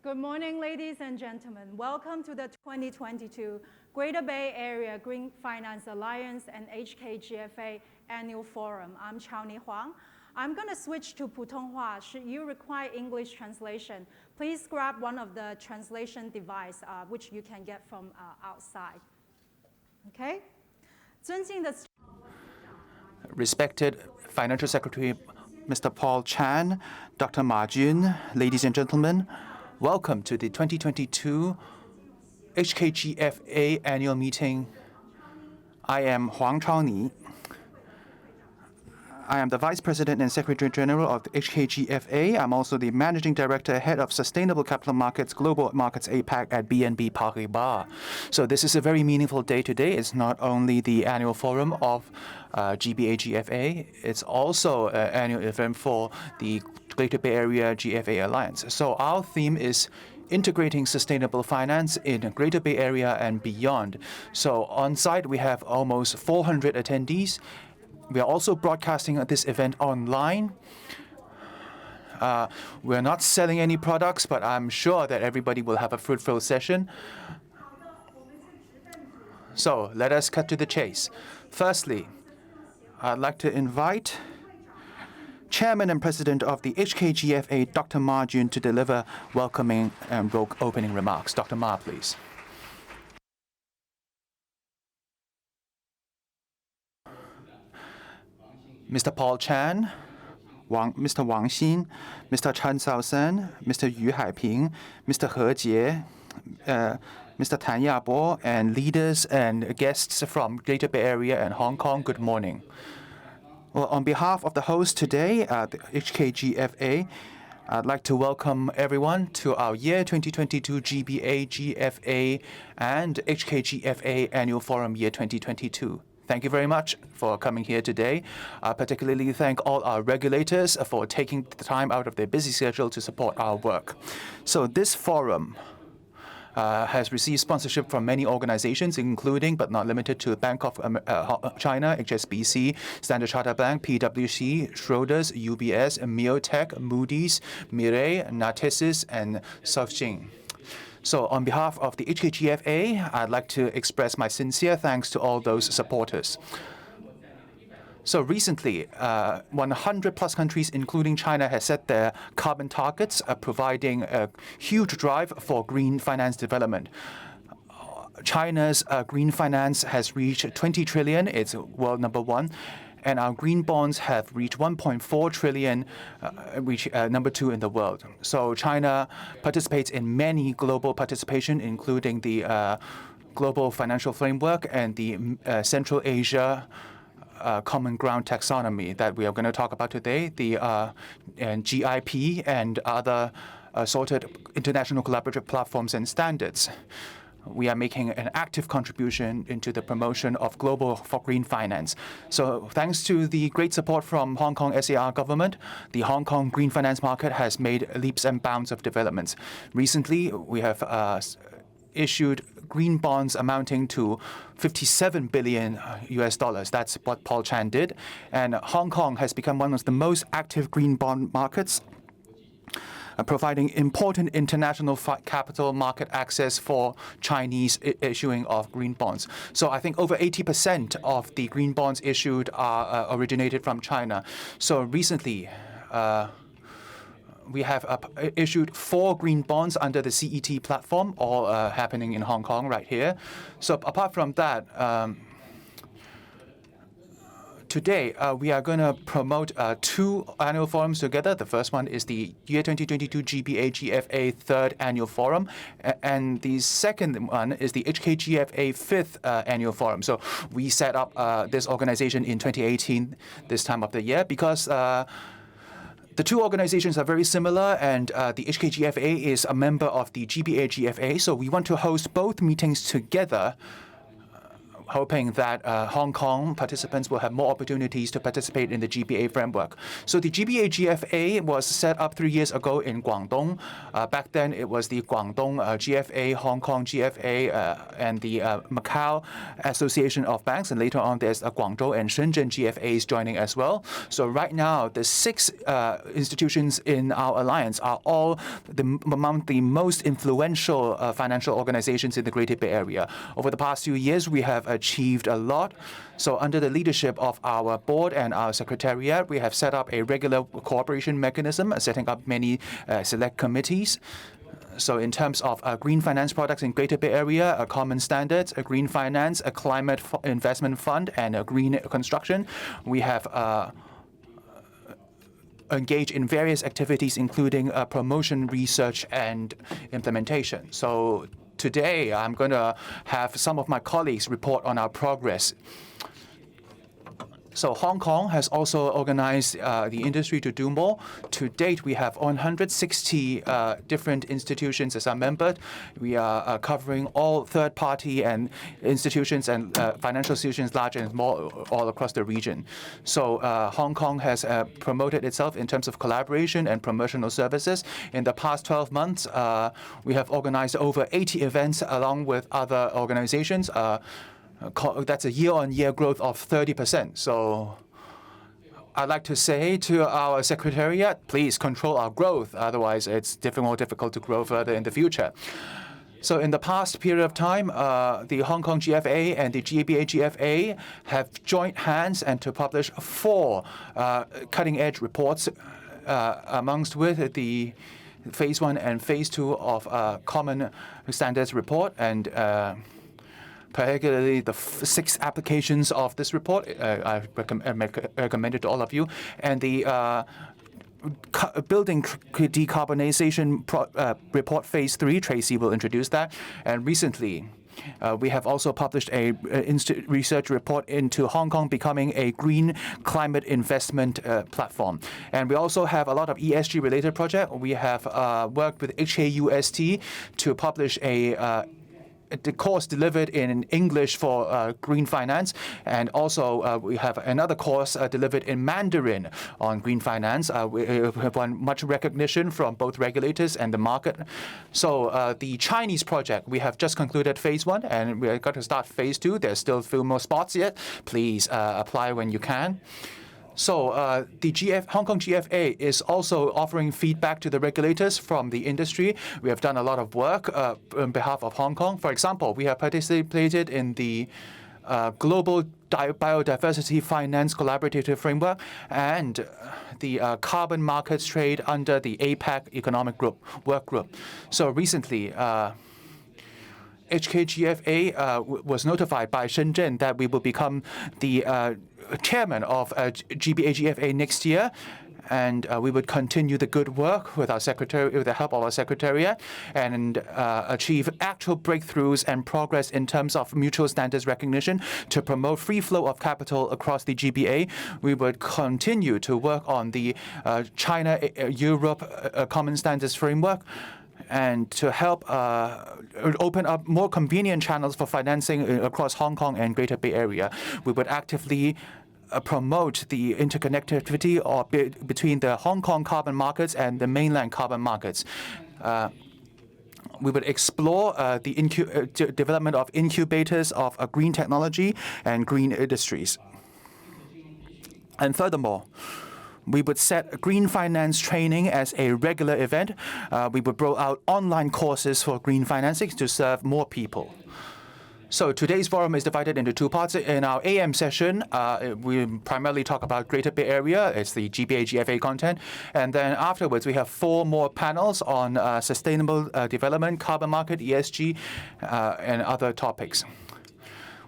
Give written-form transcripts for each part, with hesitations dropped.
Good morning, ladies and gentlemen. Welcome to the 2022 Greater Bay Area Green Finance Alliance and HKGFA Annual Forum. I'm Chaoni Huang. I'm going to switch to Putonghua. Should you require English translation, please grab one of the translation device, which you can get from outside. Okay? Respected Financial Secretary Mr. Paul Chan, Dr. Ma Jun, ladies and gentlemen, welcome to the 2022 HKGFA annual meeting. I am Huang Chaoni. I am the Vice President and Secretary General of the HKGFA. I'm also the Managing Director, Head of Sustainable Capital Markets, Global Markets APAC at BNP Paribas. So this is a very meaningful day today. It's not only the annual forum of GBA-GFA, it's also an annual event for the Greater Bay Area GFA Alliance. So our theme is integrating sustainable finance in the Greater Bay Area and beyond. So on site, we have almost 400 attendees. We are also broadcasting this event online. We're not selling any products, but I'm sure that everybody will have a fruitful session. So let us cut to the chase. Firstly, I'd like to invite Chairman and President of the HKGFA, Dr. Ma Jun, to deliver welcoming and opening remarks. Dr. Ma, please. Mr. Paul Chan, Mr. Wang Xin, Mr. Sau San, Mr. Haiping, Mr. He Jie, Mr. Tan Yabo, and leaders and guests from Greater Bay Area and Hong Kong, good morning. Well, on behalf of the host today, the HKGFA, I'd like to welcome everyone to our year 2022 GBA-GFA and HKGFA Annual Forum year 2022. Thank you very much for coming here today. I particularly thank all our regulators for taking the time out of their busy schedule to support our work. So this forum has received sponsorship from many organizations, including but not limited to Bank of China, HSBC, Standard Chartered Bank, PwC, Schroders, UBS, Miotech, Moody's, Mireille, Natixis, and Sofjin. So on behalf of the HKGFA, I'd like to express my sincere thanks to all those supporters. So recently, 100+ countries, including China, has set their carbon targets, providing a huge drive for green finance development. China's green finance has reached 20 trillion. It's world number one. And our green bonds have reached 1.4 trillion, number 2 in the world. So China participates in many global participation, including the Global Financial Framework and the Central Asia Common Ground Taxonomy that we are going to talk about today, the and GIP and other assorted international collaborative platforms and standards. We are making an active contribution into the promotion of global for green finance. So thanks to the great support from Hong Kong SAR government, the Hong Kong green finance market has made leaps and bounds of developments. Recently, we have issued green bonds amounting to 57 billion US dollars. That's what Paul Chan did. And Hong Kong has become one of the most active green bond markets, providing important international capital market access for Chinese issuing of green bonds. So I think over 80% of the green bonds issued are originated from China. So recently, we have issued 4 green bonds under the CET platform, all happening in Hong Kong right here. So apart from that, today, we are going to promote 2 annual forums together. The first one is the year 2022 GBA-GFA 3rd Annual Forum, and the second one is the HKGFA 5th Annual Forum. So we set up this organization in 2018, this time of the year, because the 2 organizations are very similar, and the HKGFA is a member of the GBA-GFA. So we want to host both meetings together hoping that Hong Kong participants will have more opportunities to participate in the GBA framework. So the GBA-GFA was set up 3 years ago in Guangdong. Back then, it was the Guangdong GFA, Hong Kong GFA, and the Macao Association of Banks. And later on, there's Guangzhou and Shenzhen GFAs joining as well. So right now, the 6 institutions in our alliance are all among the most influential financial organizations in the Greater Bay Area. Over the past few years, we have achieved a lot. So under the leadership of our board and our secretariat, we have set up a regular cooperation mechanism, setting up many select committees. So in terms of green finance products in Greater Bay Area, a common standards, a green finance, a climate investment fund, and a green construction, we have engage in various activities, including promotion, research, and implementation. So today, I'm going to have some of my colleagues report on our progress. So Hong Kong has also organized the industry to do more. To date, we have 160 different institutions as our members. We are covering all third-party and institutions and financial institutions, large and small, all across the region. So Hong Kong has promoted itself in terms of collaboration and promotional services. In the past 12 months, we have organized over 80 events along with other organizations. That's a year-on-year growth of 30%. So I'd like to say to our secretariat, please control our growth. Otherwise, it's more difficult to grow further in the future. So in the past period of time, the Hong Kong GFA and the GBA-GFA have joined hands and to publish 4 cutting-edge reports, amongst with the Phase 1 and Phase 2 of Common Standards Report, and particularly the 6 applications of this report. I recommend it to all of you. And the building decarbonization report Phase 3, Tracy will introduce that. And recently, we have also published a research report into Hong Kong becoming a green climate investment platform. And we also have a lot of ESG-related projects. We have worked with HKUST to publish the course delivered in English for green finance, and also we have another course delivered in Mandarin on green finance. We have won much recognition from both regulators and the market. So the Chinese project, we have just concluded Phase 1, and we're going to start Phase 2. There's still a few more spots yet. Please apply when you can. So the Hong Kong GFA is also offering feedback to the regulators from the industry. We have done a lot of work on behalf of Hong Kong. For example, we have participated in the Global Biodiversity Finance Collaborative Framework and the carbon markets trade under the APEC Economic Work Group. So recently, HKGFA was notified by Shenzhen that we will become the chairman of GBA-GFA next year, and we would continue the good work with our secretary, with the help of our secretariat, and achieve actual breakthroughs and progress in terms of mutual standards recognition to promote free flow of capital across the GBA. We would continue to work on the China-Europe Common Standards Framework, and to help open up more convenient channels for financing across Hong Kong and Greater Bay Area. We would actively promote the interconnectivity between the Hong Kong carbon markets and the mainland carbon markets. We would explore the development of incubators of green technology and green industries. And furthermore, we would set green finance training as a regular event. We would roll out online courses for green financing to serve more people. So today's forum is divided into 2 parts. In our AM session, we primarily talk about Greater Bay Area. It's the GBA-GFA content. And then afterwards, we have 4 more panels on sustainable development, carbon market, ESG, and other topics.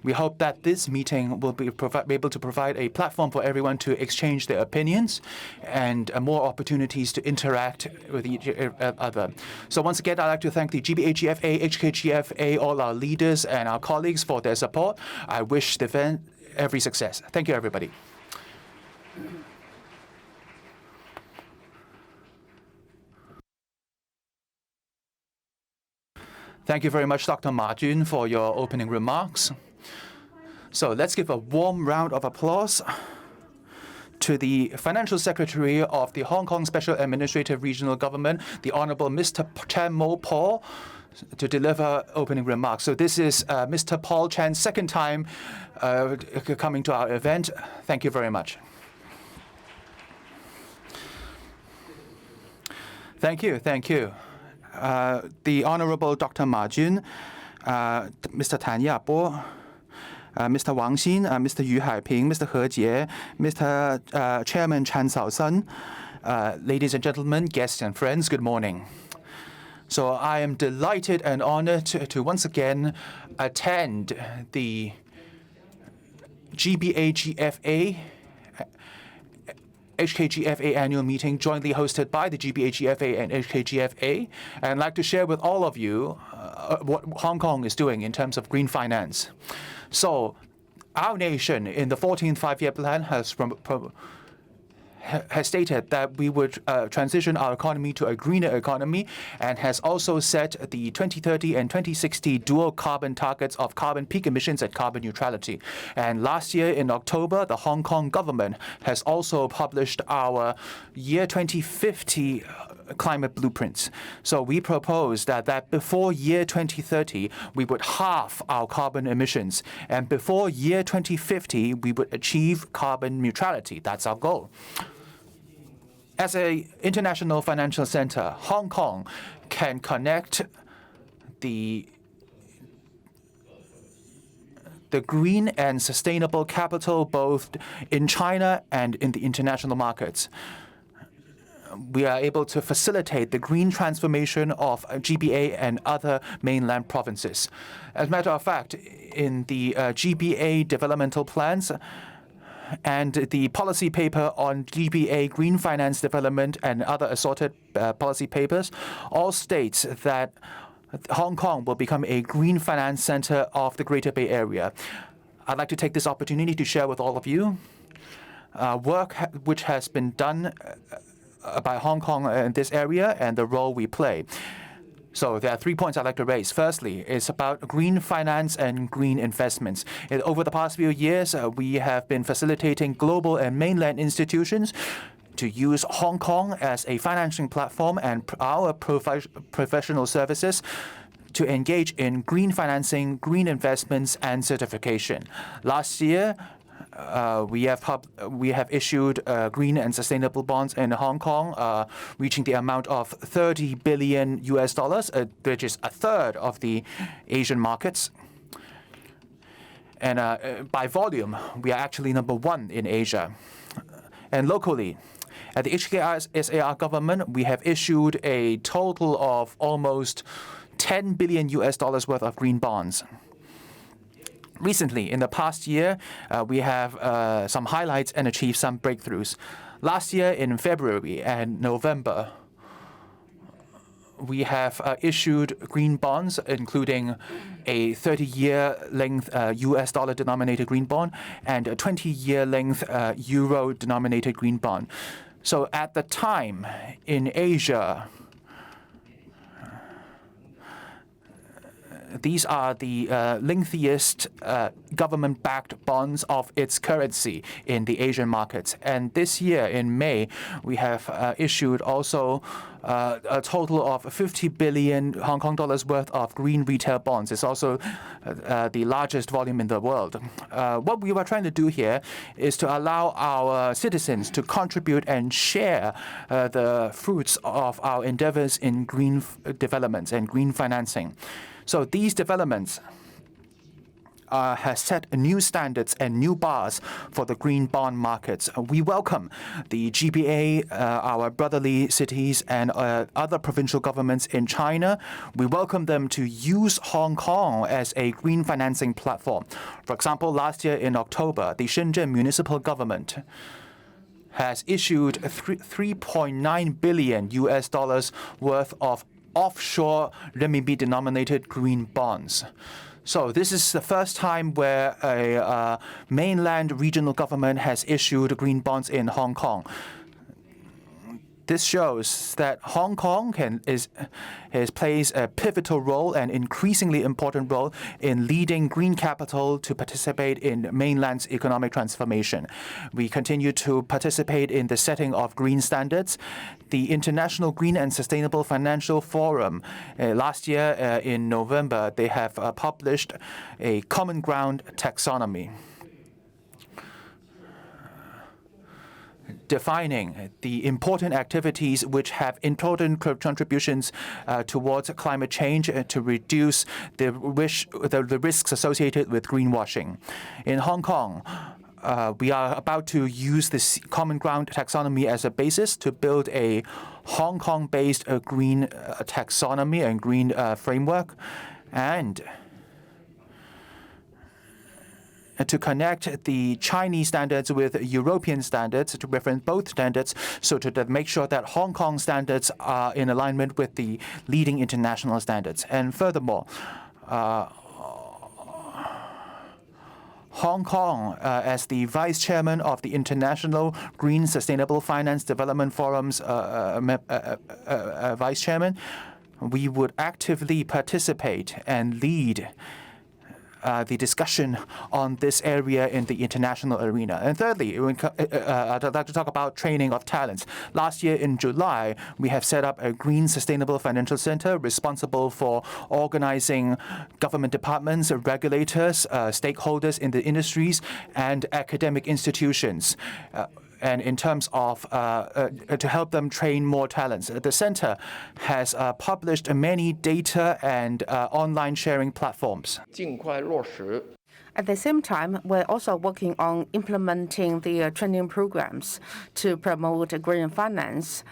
We hope that this meeting will be able to provide a platform for everyone to exchange their opinions and more opportunities to interact with each other. So once again, I'd like to thank the GBA-GFA, HKGFA, all our leaders and our colleagues for their support. I wish the event every success. Thank you, everybody. Thank you very much, Dr. Ma Jun, for your opening remarks. So let's give a warm round of applause to the Financial Secretary of the Hong Kong Special Administrative Regional Government, the Honourable Mr. Chan Mo Paul, to deliver opening remarks. So this is Mr. Paul Chan's second time coming to our event. Thank you very much. Thank you. The Honourable Dr. Ma Jun, Mr. Tanya Bo, Mr. Wang Xin, Mr. Haiping, Mr. He Jie, Mr. Chairman Sau San, ladies and gentlemen, guests and friends, good morning. So I am delighted and honored to once again attend the GBA-GFA HKGFA annual meeting jointly hosted by the GBA-GFA and HKGFA. And I'd like to share with all of you what Hong Kong is doing in terms of green finance. So our nation in the 14th five-year plan has stated that we would transition our economy to a greener economy, and has also set the 2030 and 2060 dual carbon targets of carbon peak emissions and carbon neutrality. And last year in October, the Hong Kong government has also published our year 2050 climate blueprints. So we propose that before year 2030, we would halve our carbon emissions. And before year 2050, we would achieve carbon neutrality. That's our goal. As an international financial center, Hong Kong can connect the green and sustainable capital both in China and in the international markets. We are able to facilitate the green transformation of GBA and other mainland provinces. As a matter of fact, in the GBA developmental plans and the policy paper on GBA green finance development and other assorted policy papers all states that Hong Kong will become a green finance center of the Greater Bay Area. I'd like to take this opportunity to share with all of you work which has been done by Hong Kong in this area and the role we play. So there are 3 points I'd like to raise. Firstly, it's about green finance and green investments. Over the past few years, we have been facilitating global and mainland institutions to use Hong Kong as a financing platform and our professional services to engage in green financing, green investments, and certification. Last year, we have issued green and sustainable bonds in Hong Kong, reaching the amount of $30 billion, which is a third of the Asian markets. And by volume, we are actually number one in Asia. And locally, at the HKCEC government, we have issued a total of almost $10 billion worth of green bonds. Recently, in the past year, we have some highlights and achieved some breakthroughs. Last year in February and November, we have issued green bonds, including a 30-year length US dollar denominated green bond and a 20-year length euro denominated green bond. So at the time in Asia, these are the lengthiest government-backed bonds of its currency in the Asian markets. And this year, in May, we have issued also a total of 50 billion Hong Kong dollars worth of green retail bonds. It's also the largest volume in the world. What we were trying to do here is to allow our citizens to contribute and share the fruits of our endeavors in green developments and green financing. So these developments has set new standards and new bars for the green bond markets. We welcome the GBA, our brotherly cities, and other provincial governments in China. We welcome them to use Hong Kong as a green financing platform. For example, last year in October, the Shenzhen Municipal government has issued $3.9 billion worth of offshore renminbi-denominated green bonds. So this is the first time where a mainland regional government has issued green bonds in Hong Kong. This shows that Hong Kong plays a pivotal role and increasingly important role in leading green capital to participate in mainland's economic transformation. We continue to participate in the setting of green standards. The International Green and Sustainable Financial Forum, last year in November, they have published a common ground taxonomy, defining the important activities which have important contributions towards climate change to reduce the risks associated with greenwashing. In Hong Kong, we are about to use this common ground taxonomy as a basis to build a Hong Kong-based green taxonomy and green framework, and to connect the Chinese standards with European standards, to reference both standards, so to make sure that Hong Kong standards are in alignment with the leading international standards. And furthermore, Hong Kong, as the Vice Chairman of the International Green Sustainable Finance Development Forum's Vice Chairman, we would actively participate and lead the discussion on this area in the international arena. And thirdly, I'd like to talk about training of talents. Last year in July, we have set up a Green Sustainable Financial Center responsible for organizing government departments, regulators, stakeholders in the industries, and academic institutions. And in terms of to help them train more talents. The center has published many data and online sharing platforms. At the same time, we're also working on implementing the training programs to promote green finance.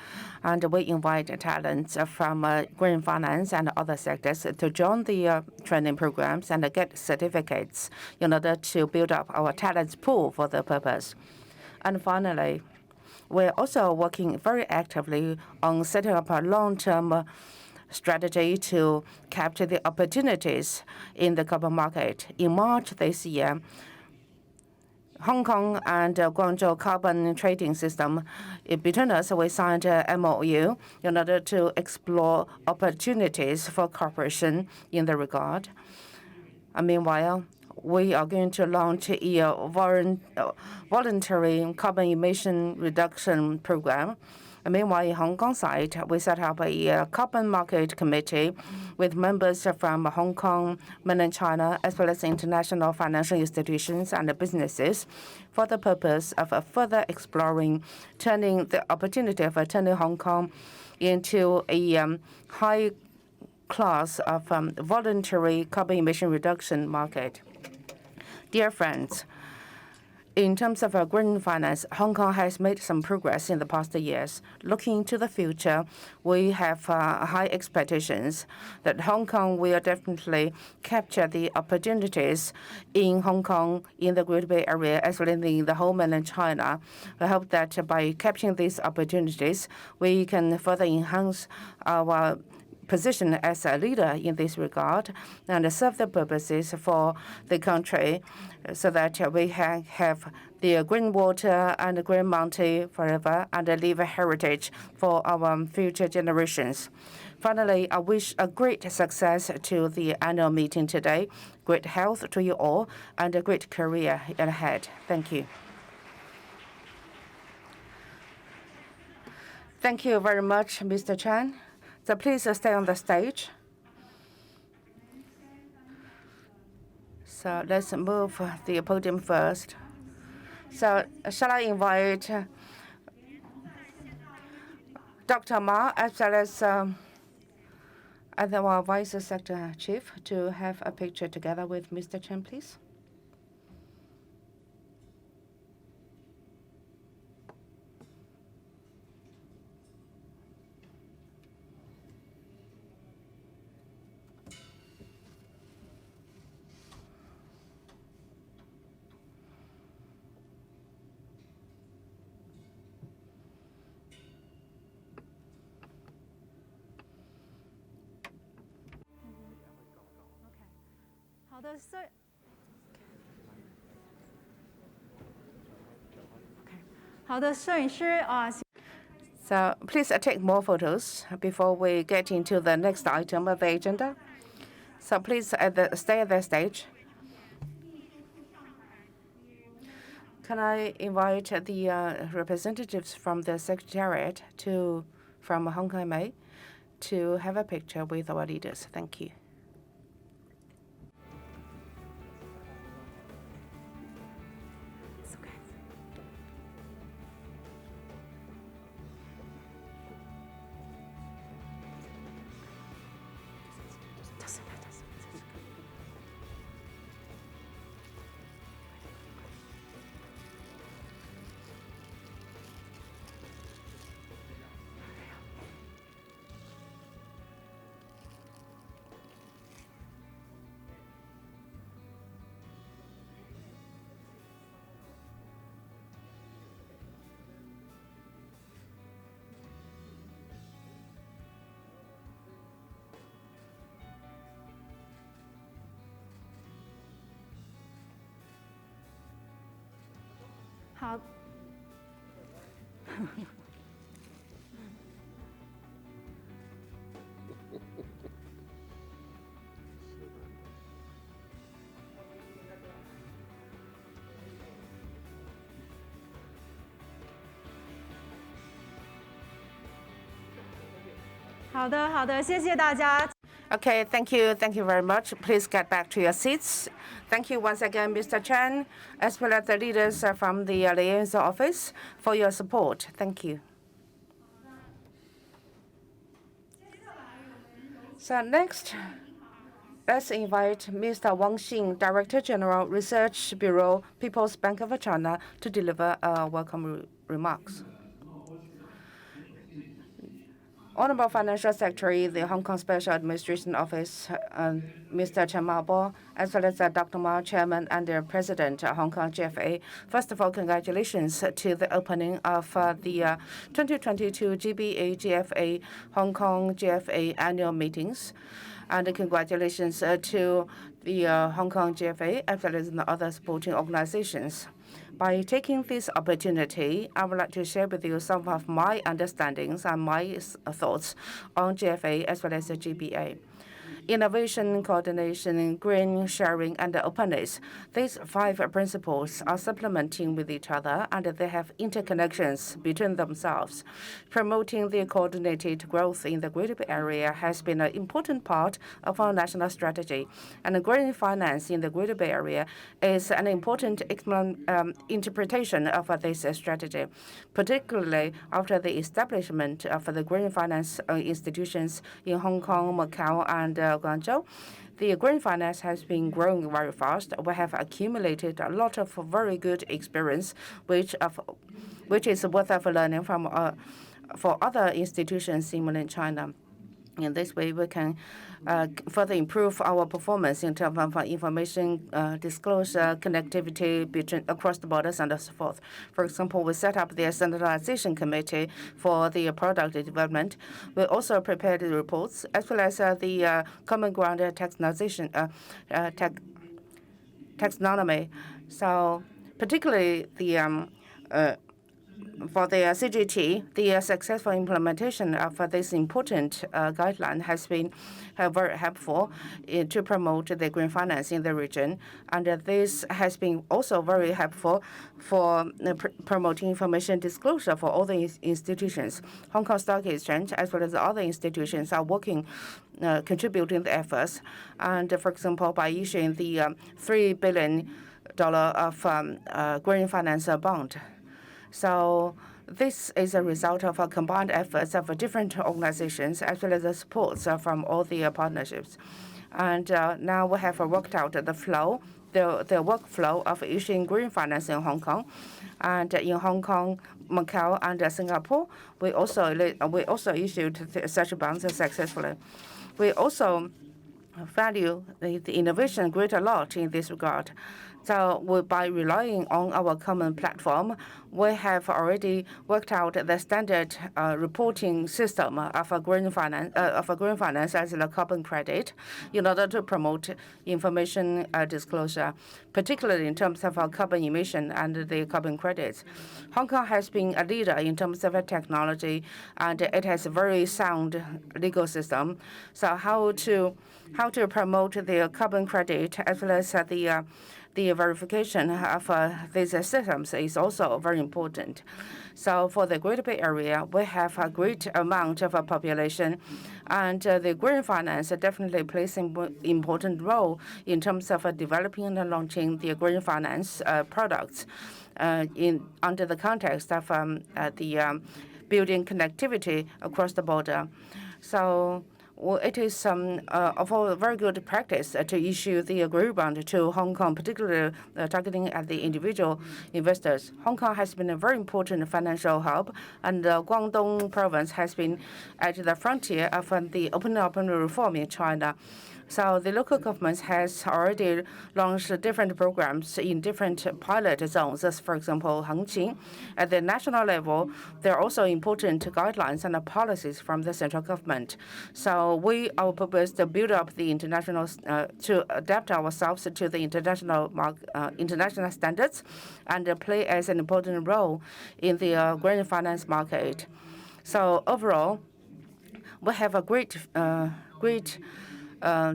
And we invite talents from green finance and other sectors to join the training programs and get certificates in order to build up our talents pool for the purpose. And finally, we're also working very actively on setting up a long-term strategy to capture the opportunities in the carbon market. In March this year, Hong Kong and Guangdong carbon trading system, between us, we signed a MOU in order to explore opportunities for cooperation in the regard. And meanwhile, we are going to launch a voluntary carbon emission reduction program. And meanwhile, in Hong Kong side, we set up a carbon market committee with members from Hong Kong, mainland China, as well as international financial institutions and businesses for the purpose of further exploring turning the opportunity of turning Hong Kong into a high class of voluntary carbon emission reduction market. Dear friends, in terms of green finance, Hong Kong has made some progress in the past years. Looking to the future, we have high expectations that Hong Kong will definitely capture the opportunities in Hong Kong, in the Greater Bay Area, as well as in the whole mainland China. I hope that by capturing these opportunities, we can further enhance our position as a leader in this regard and serve the purposes for the country so that we have the green water and green mountain forever and leave a heritage for our future generations. Finally, I wish a great success to the annual meeting today, great health to you all, and a great career ahead. Thank you. Thank you very much, Mr. Chan. So please stay on the stage. So let's move the podium first. So shall I invite Dr. Ma as well as our Vice Sector Chief to have a picture together with Mr. Chen, please? So please take more photos before we get into the next item of the agenda. So please stay at the stage. Can I invite the representatives from the Secretariat from Hong Kong MA to have a picture with our leaders? Thank you. How 好的，好的，谢谢大家。 Okay, thank you very much. Please get back to your seats. Thank you once again, Mr. Chen, as well as the leaders from the liaison office for your support. Thank you. So next, let's invite Mr. Wang Xin, Director General, Research Bureau, People's Bank of China, to deliver welcome remarks. Honorable Financial Secretary, the Hong Kong Special Administration Office, Mr. Chen Mao, as well as Dr. Ma, Chairman and the President of Hong Kong GFA. First of all, congratulations to the opening of the 2022 GBA-GFA Hong Kong GFA annual meetings. And congratulations to the Hong Kong GFA as well as the other supporting organizations. By taking this opportunity, I would like to share with you some of my understandings and my thoughts on GFA as well as the GBA. Innovation, coordination, green sharing, and openness. These 5 principles are supplementing with each other, and they have interconnections between themselves. Promoting the coordinated growth in the Greater Bay Area has been an important part of our national strategy, and green finance in the Greater Bay Area is an important interpretation of this strategy, particularly after the establishment of the green finance institutions in Hong Kong, Macao, and Guangdong. The green finance has been growing very fast. We have accumulated a lot of very good experience, which is worth of learning from for other institutions in mainland China. In this way, we can further improve our performance in terms of information disclosure, connectivity across the borders, and so forth. For example, we set up the standardization committee for the product development. We also prepared the reports as well as the common ground taxonomy. So, particularly the for the CGT, the successful implementation of this important guideline has been very helpful to promote the green finance in the region. And this has been also very helpful for promoting information disclosure for all the institutions. Hong Kong Stock Exchange, as well as other institutions, are working, contributing the efforts. And for example, by issuing the $3 billion of green finance bond. So this is a result of our combined efforts of different organizations as well as the supports from all the partnerships. And now we have worked out the flow, the workflow of issuing green finance in Hong Kong. And in Hong Kong, Macau, and Singapore, we also issued such bonds successfully. We also value the innovation quite a lot in this regard. So by relying on our common platform, we have already worked out the standard reporting system of a green finance as the carbon credit in order to promote information disclosure, particularly in terms of our carbon emission and the carbon credits. Hong Kong has been a leader in terms of technology, and it has a very sound legal system. So how to promote the carbon credit as well as the verification of these systems is also very important. So for the Greater Bay Area, we have a great amount of a population, and the green finance definitely plays an important role in terms of developing and launching the green finance products under the context of the building connectivity across the border. So it is of a very good practice to issue the green bond to Hong Kong, particularly targeting at the individual investors. Hong Kong has been a very important financial hub, and Guangdong province has been at the frontier of the open reform in China. So the local government has already launched different programs in different pilot zones, as for example, Xin. At the national level, there are also important guidelines and policies from the central government. So our purpose to build up the international, to adapt ourselves to the international standards, and play as an important role in the green finance market. So overall, we have a great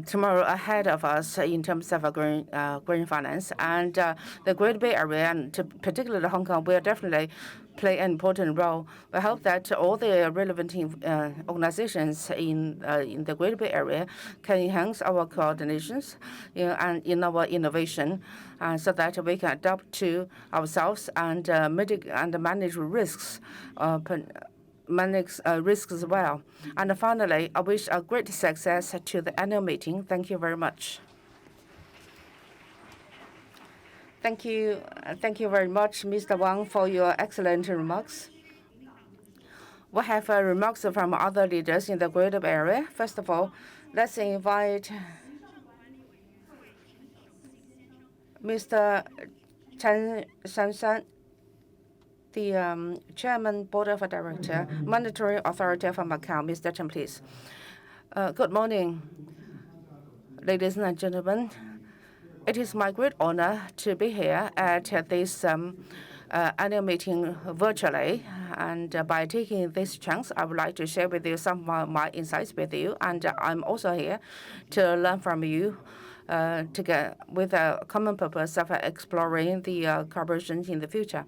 tomorrow ahead of us in terms of green finance, and the Greater Bay Area, and particularly Hong Kong, will definitely play an important role. We hope that all the relevant organizations in the Greater Bay Area can enhance our coordinations and in our innovation, so that we can adapt to ourselves and manage risks. Risks as well. And finally, I wish a great success to the annual meeting. Thank you very much. Thank you very much, Mr. Wang, for your excellent remarks. We have remarks from other leaders in the Greater Bay Area. First of all, let's invite Mr. Sau San, the Chairman, Board of Directors, Monetary Authority of Macao. Mr. Chen, please. Good morning, ladies and gentlemen. It is my great honor to be here at this annual meeting virtually. And by taking this chance, I would like to share with you some of my insights with you. And I'm also here to learn from you with a common purpose of exploring the cooperation in the future.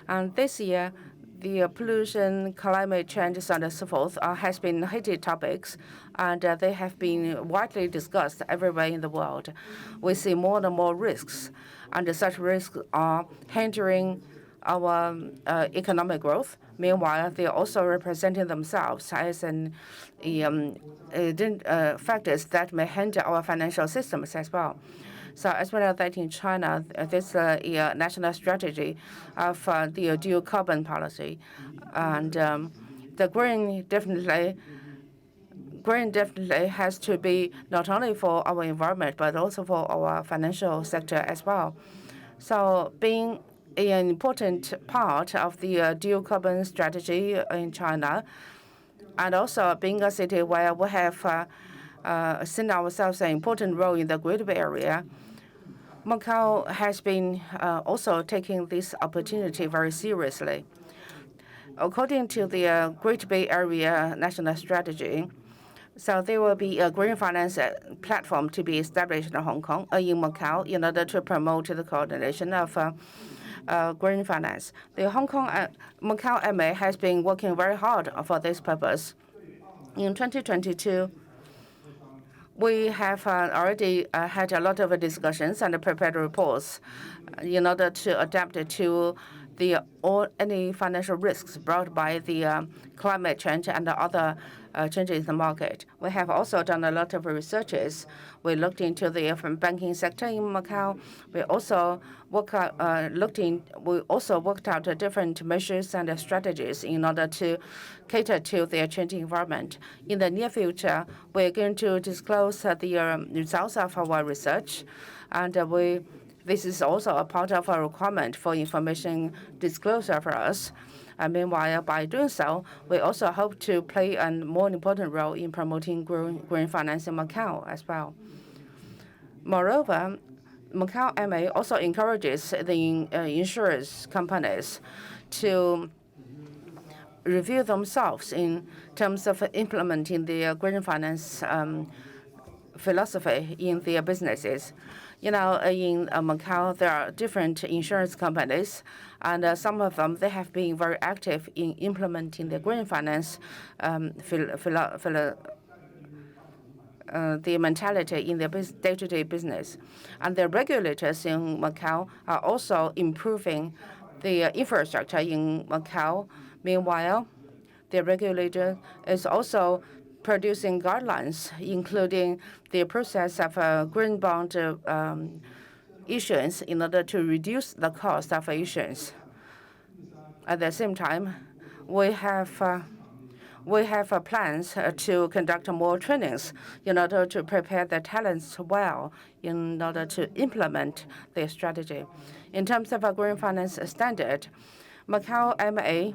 And this year, the pollution, climate change, and so forth has been heated topics, and they have been widely discussed everywhere in the world. We see more and more risks, and such risks are hindering our economic growth. Meanwhile, they are also representing themselves as factors that may hinder our financial systems as well. So as well as that in China, this national strategy of the dual carbon policy, and the green definitely has to be not only for our environment but also for our financial sector as well. So being an important part of the dual carbon strategy in China, and also being a city where we have seen ourselves an important role in the Greater Bay Area, Macao has been also taking this opportunity very seriously. According to the Greater Bay Area national strategy, so there will be a green finance platform to be established in Hong Kong, in Macao, in order to promote the coordination of green finance. The Macao MA has been working very hard for this purpose. In 2022, we have already had a lot of discussions and prepared reports in order to adapt to any financial risks brought by the climate change and other changes in the market. We have also done a lot of researches. We looked into the banking sector in Macao. We also worked out different measures and strategies in order to cater to the changing environment. In the near future, we're going to disclose the results of our research, and we This is also a part of a requirement for information disclosure for us. Meanwhile, by doing so, we also hope to play a more important role in promoting green finance in Macau as well. Moreover, Macau MA also encourages the insurance companies to review themselves in terms of implementing the green finance philosophy in their businesses. In Macau, there are different insurance companies, and some of them, they have been very active in implementing the green finance the mentality in their day-to-day business. And the regulators in Macau are also improving the infrastructure in Macau. Meanwhile, the regulator is also producing guidelines, including the process of green bond issuance in order to reduce the cost of issuance. At the same time, we have plans to conduct more trainings in order to prepare the talents well in order to implement the strategy. In terms of a green finance standard, Macau MA,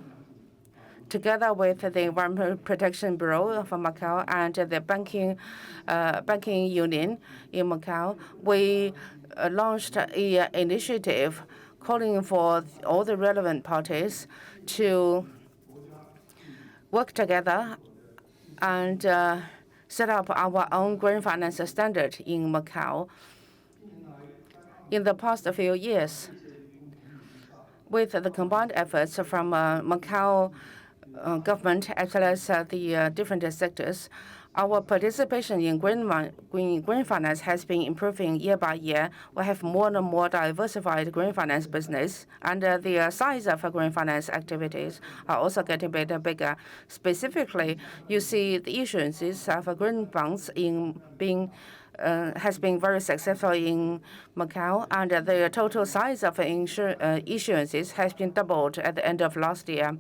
together with the Environmental Protection Bureau of Macau and the banking union in Macau, we launched an initiative calling for all the relevant parties to work together and set up our own green finance standard in Macau. In the past few years, with the combined efforts from Macau government as well as the different sectors, our participation in green finance has been improving year by year. We have more and more diversified green finance business, and the size of green finance activities are also getting better and bigger. Specifically, you see the issuances of green bonds has been very successful in Macau, and the total size of issuances has been doubled at the end of last year.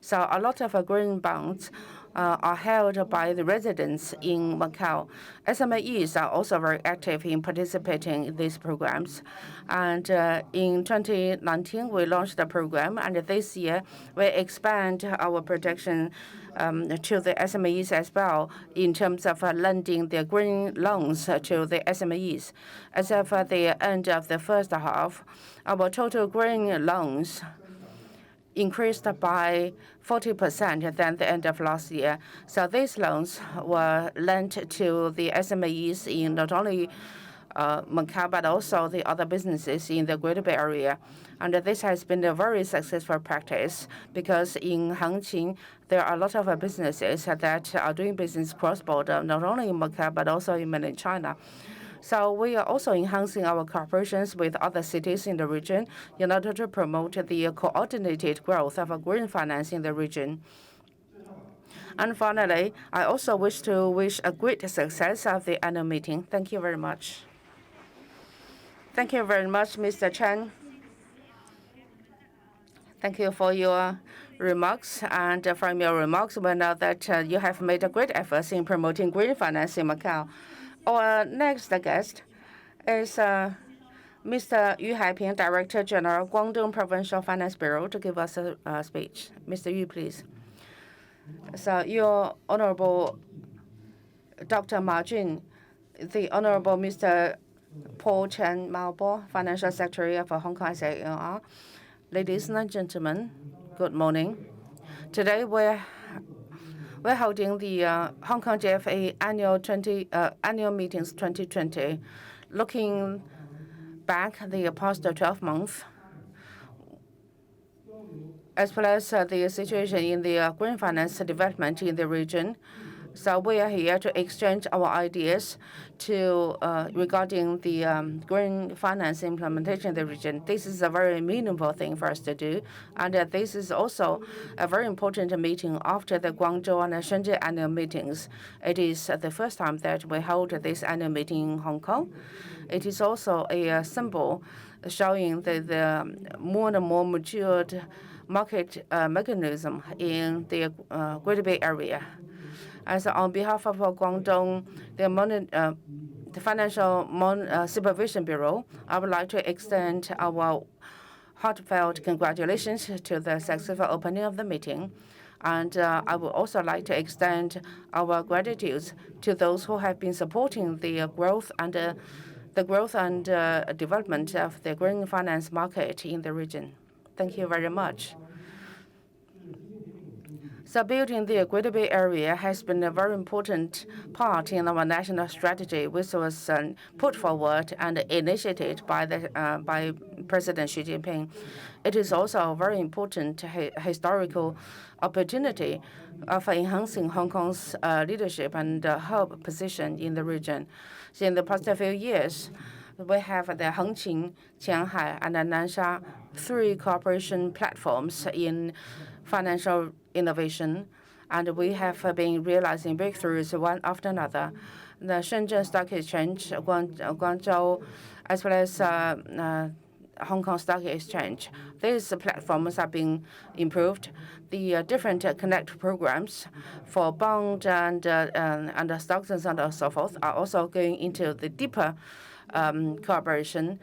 So a lot of green bonds are held by the residents in Macau. SMEs are also very active in participating in these programs. And in 2019, we launched the program, and this year we expand our protection to the SMEs as well in terms of lending the green loans to the SMEs. As of the end of the first half, our total green loans increased by 40% than the end of last year. So these loans were lent to the SMEs in not only Macau, but also the other businesses in the Greater Bay Area. And this has been a very successful practice because in Hangqin, there are a lot of businesses that are doing business cross-border, not only in Macau, but also in mainland China. So we are also enhancing our cooperations with other cities in the region in order to promote the coordinated growth of green finance in the region. And finally, I also wish to wish a great success of the annual meeting. Thank you very much. Thank you very much, Mr. Chen. Thank you for your remarks. And from your remarks, we know that you have made a great effort in promoting green finance in Macau. Our next guest is Mr. Yu Haiping, Director General, Guangdong Provincial Finance Bureau, to give us a speech. Mr. Yu, please. So, Your Honorable Dr. Ma Jun, the Honorable Mr. Paul Chen Maobo, Financial Secretary of Hong Kong SAR, ladies and gentlemen, good morning. Today we're holding the Hong Kong GFA annual meetings 2020. Looking back the past 12 months, as well as the situation in the green finance development in the region. So we are here to exchange our ideas regarding the green finance implementation in the region. This is a very meaningful thing for us to do, and this is also a very important meeting after the Guangzhou and Shenzhen annual meetings. It is the first time that we hold this annual meeting in Hong Kong. It is also a symbol showing the more and more matured market mechanism in the Greater Bay Area. As on behalf of Guangdong, the Financial Supervision Bureau, I would like to extend our heartfelt congratulations to the successful opening of the meeting. And I would also like to extend our gratitude to those who have been supporting the growth and development of the green finance market in the region. Thank you very much. So building the Greater Bay Area has been a very important part in our national strategy, which was put forward and initiated by President Xi Jinping. It is also a very important historical opportunity for enhancing Hong Kong's leadership and hub position in the region. So in the past few years, we have the Hengqin, Qianhai, and Nansha, 3 cooperation platforms in financial innovation, and we have been realizing breakthroughs one after another. The Shenzhen Stock Exchange, Guangdong, as well as Hong Kong Stock Exchange. These platforms are being improved. The different connect programs for bond and stocks and so forth are also going into the deeper cooperation,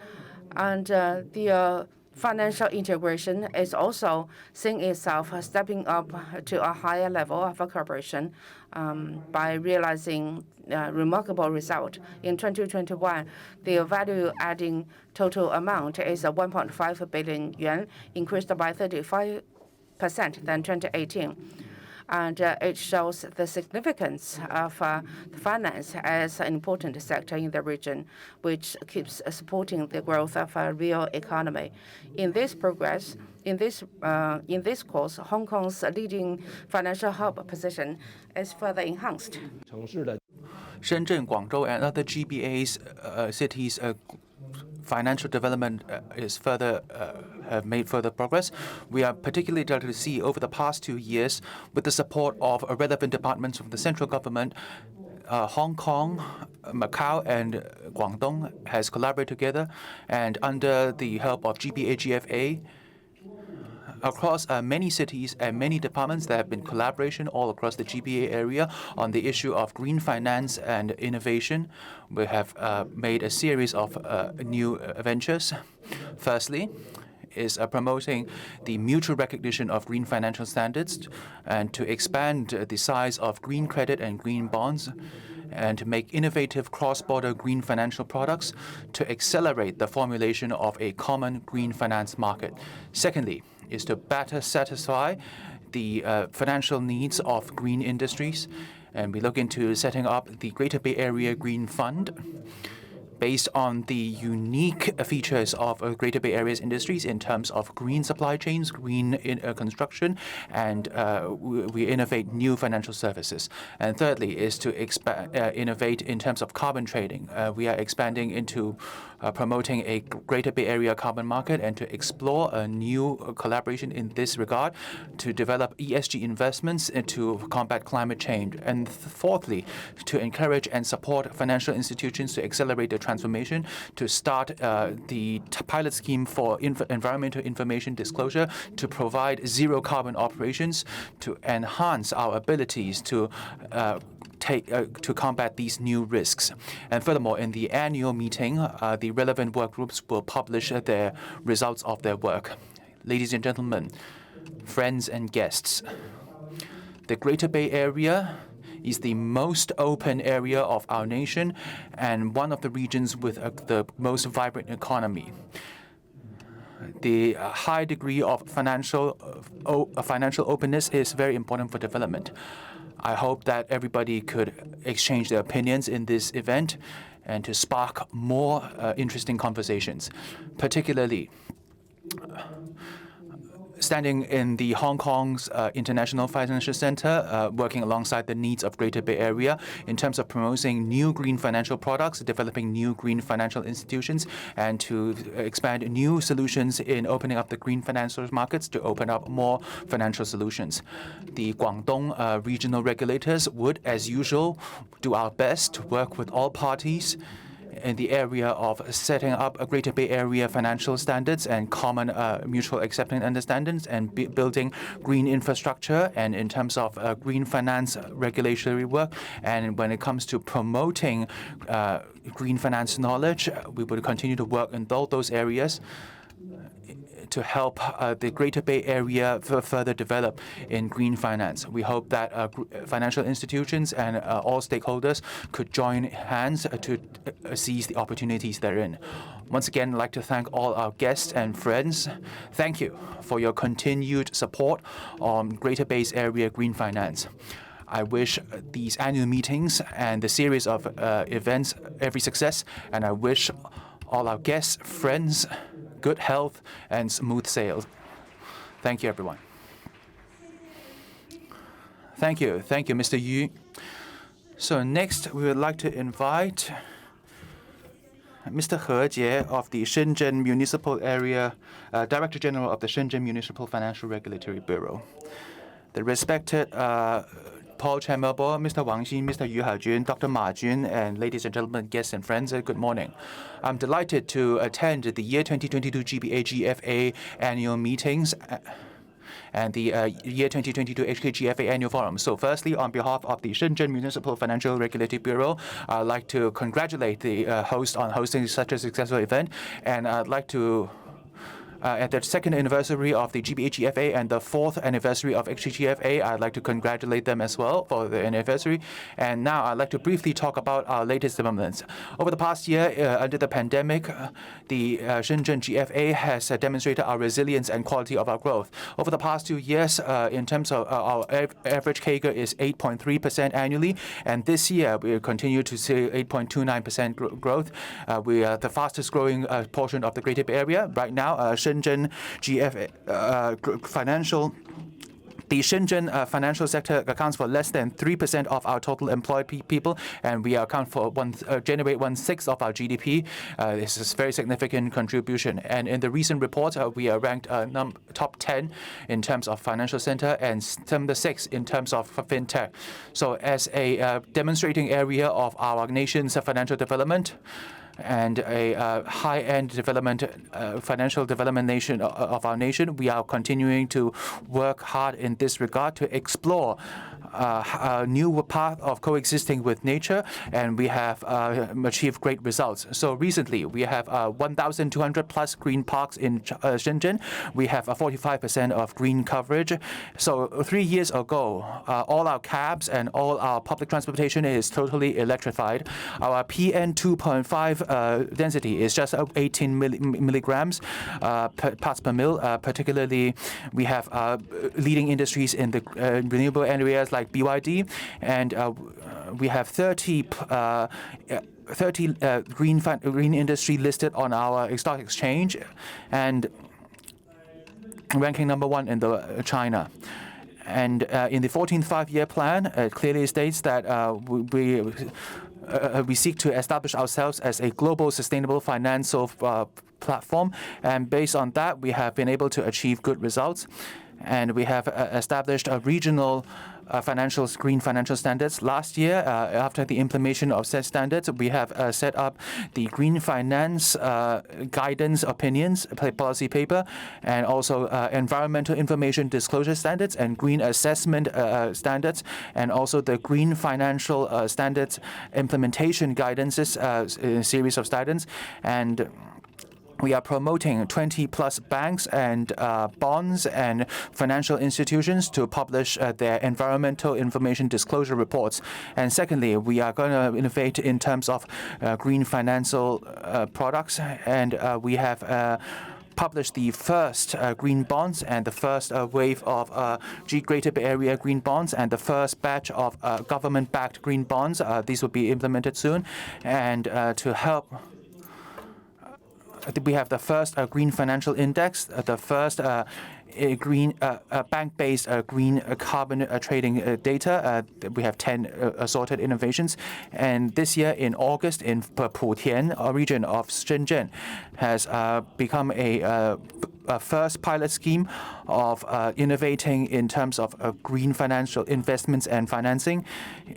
and the financial integration is also seeing itself stepping up to a higher level of cooperation by realizing remarkable result. In 2021, the value-adding total amount is 1.5 billion yuan, increased by 35% than 2018. And it shows the significance of finance as an important sector in the region, which keeps supporting the growth of a real economy. In this progress, in this course, Hong Kong's leading financial hub position is further enhanced. Shenzhen, Guangdong, and other GBA's cities' financial development have made further progress. We are particularly delighted to see over the past 2 years, with the support of relevant departments of the central government, Hong Kong, Macao, and Guangdong has collaborated together, and under the help of GBA-GFA, across many cities and many departments, there have been collaboration all across the GBA area on the issue of green finance and innovation. We have made a series of new ventures. Firstly, is promoting the mutual recognition of green financial standards and to expand the size of green credit and green bonds, and to make innovative cross-border green financial products to accelerate the formulation of a common green finance market. Secondly, is to better satisfy the financial needs of green industries, and we look into setting up the Greater Bay Area Green Fund based on the unique features of Greater Bay Area's industries in terms of green supply chains, green construction, and we innovate new financial services. And thirdly is to innovate in terms of carbon trading. We are expanding into promoting a Greater Bay Area carbon market and to explore a new collaboration in this regard to develop ESG investments to combat climate change. And fourthly, to encourage and support financial institutions to accelerate the transformation, to start the pilot scheme for environmental information disclosure, to provide zero carbon operations, to enhance our abilities to combat these new risks. And furthermore, in the annual meeting, the relevant work groups will publish their results of their work. Ladies and gentlemen, friends and guests, the Greater Bay Area is the most open area of our nation and one of the regions with the most vibrant economy. The high degree of financial openness is very important for development. I hope that everybody could exchange their opinions in this event and to spark more interesting conversations, particularly standing in the Hong Kong's International Financial Center, working alongside the needs of Greater Bay Area in terms of promoting new green financial products, developing new green financial institutions, and to expand new solutions in opening up the green financial markets to open up more financial solutions. The Guangdong regional regulators would, as usual, do our best to work with all parties in the area of setting up a Greater Bay Area financial standards and common mutual accepting understandings and building green infrastructure, and in terms of green finance regulatory work. And when it comes to promoting green finance knowledge, we will continue to work in all those areas to help the Greater Bay Area further develop in green finance. We hope that financial institutions and all stakeholders could join hands to seize the opportunities therein. Once again, I'd like to thank all our guests and friends. Thank you for your continued support on Greater Bay Area green finance. I wish these annual meetings and the series of events every success, and I wish all our guests, friends, good health and smooth sales. Thank you, everyone. Thank you, Mr. Yu. So next, we would like to invite Mr. He Jie of the Shenzhen Municipal Area, Director General of the Shenzhen Municipal Financial Regulatory Bureau. The respected Paul Chan, Mr. Wang Xin, Mr. Yu Jun, Dr. Ma Jun, and ladies and gentlemen, guests and friends, good morning. I'm delighted to attend the year 2022 GBA-GFA annual meetings and the year 2022 HKGFA annual forum. So firstly, on behalf of the Shenzhen Municipal Financial Regulatory Bureau, I'd like to congratulate the host on hosting such a successful event, and I'd like to at the second anniversary of the GBA-GFA and the fourth anniversary of HKGFA, I'd like to congratulate them as well for the anniversary. And now I'd like to briefly talk about our latest developments. Over the past year, under the pandemic, the Shenzhen GFA has demonstrated our resilience and quality of our growth. Over the past 2 years, in terms of our average CAGR is 8.3% annually, and this year we continue to see 8.29% growth. We are the fastest growing portion of the Greater Bay Area. Right now, Shenzhen GFA the Shenzhen financial sector accounts for less than 3% of our total employed people, and we account for generate 1/6 of our GDP. This is a very significant contribution. And in the recent report, we are ranked top 10 in terms of financial center and number 6 in terms of fintech. So as a demonstrating area of our nation's financial development, and a high-end development, financial development nation of our nation, we are continuing to work hard in this regard to explore a new path of coexisting with nature, and we have achieved great results. So recently, we have 1,200 plus green parks in Shenzhen. We have 45% of green coverage. So 3 years ago, all our cabs and all our public transportation is totally electrified. Our PM 2.5 density is just 18 milligrams parts per mil. Particularly, we have leading industries in the renewable areas like BYD, and we have 30 green industry listed on our stock exchange, and ranking number 1 in China. And in the 14th five-year plan, it clearly states that we seek to establish ourselves as a global sustainable financial platform, and based on that, we have been able to achieve good results, and we have established a regional green financial standards. Last year, after the implementation of said standards, we have set up the green finance guidance opinions policy paper, and also environmental information disclosure standards and green assessment standards, and also the green financial standards implementation guidances, a series of standards. And we are promoting 20-plus banks and bonds and financial institutions to publish their environmental information disclosure reports. And secondly, we are going to innovate in terms of green financial products, and we have published the first green bonds and the first wave of Greater Bay Area green bonds and the first batch of government-backed green bonds. These will be implemented soon. And to help, we have the first green financial index, the first green bank-based green carbon trading data. We have 10 assorted innovations. And this year in August in Putian region of Shenzhen has become a first pilot scheme of innovating in terms of green financial investments and financing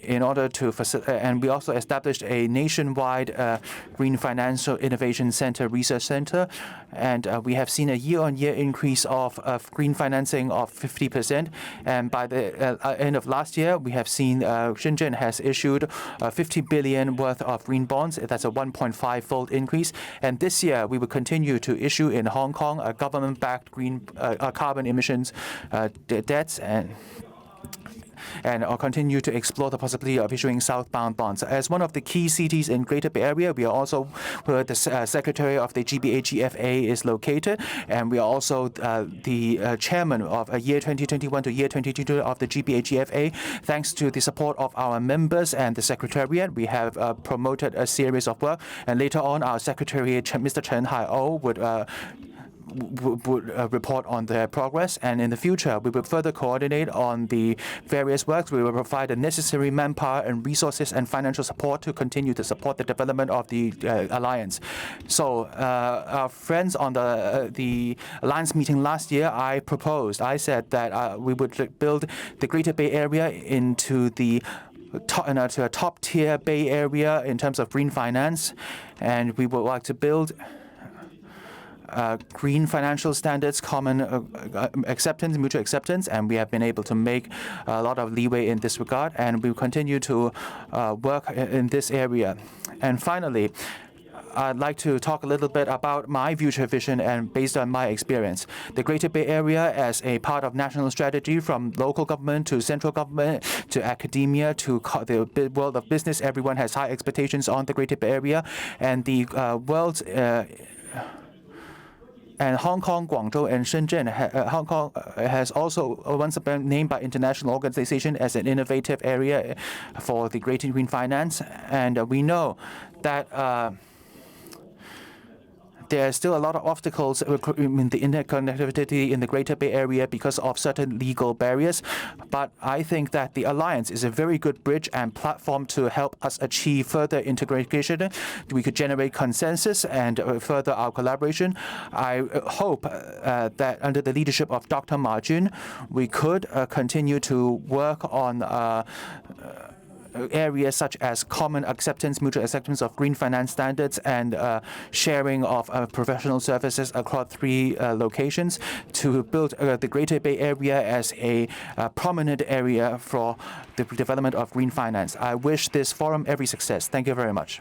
in order to facilitate. And we also established a nationwide Green Financial Innovation Center research center. And we have seen a year-on-year increase of green financing of 50%. And by the end of last year, we have seen Shenzhen has issued 50 billion worth of green bonds. That's a 1.5-fold increase. And this year, we will continue to issue in Hong Kong a government-backed green carbon emissions debts and continue to explore the possibility of issuing southbound bonds. As one of the key cities in Greater Bay Area, we are also where the secretary of the GBA-GFA is located, and we are also the chairman of year 2021 to year 2022 of the GBA-GFA. Thanks to the support of our members and the secretariat, we have promoted a series of work, and later on, our secretary, Mr. Chen Hai-O, would report on their progress, and in the future we will further coordinate on the various works. We will provide the necessary manpower and resources and financial support to continue to support the development of the alliance. So our friends on the alliance meeting last year, I said that we would build the Greater Bay Area into the to a top-tier Bay Area in terms of green finance, and we would like to build green financial standards, common acceptance, mutual acceptance, and we have been able to make a lot of leeway in this regard, and we will continue to work in this area. And finally, I'd like to talk a little bit about my future vision and based on my experience. The Greater Bay Area as a part of national strategy, from local government to central government to academia to the world of business, everyone has high expectations on the Greater Bay Area, and the world's and Hong Kong, Guangdong, and Shenzhen. Hong Kong has also once been named by international organization as an innovative area for the greater green finance. And we know that there are still a lot of obstacles in the interconnectivity in the Greater Bay Area because of certain legal barriers. But I think that the alliance is a very good bridge and platform to help us achieve further integration. We could generate consensus and further our collaboration. I hope that under the leadership of Dr. Ma Jun, we could continue to work on areas such as common acceptance, mutual acceptance of green finance standards, and sharing of professional services across 3 locations to build the Greater Bay Area as a prominent area for the development of green finance. I wish this forum every success. Thank you very much.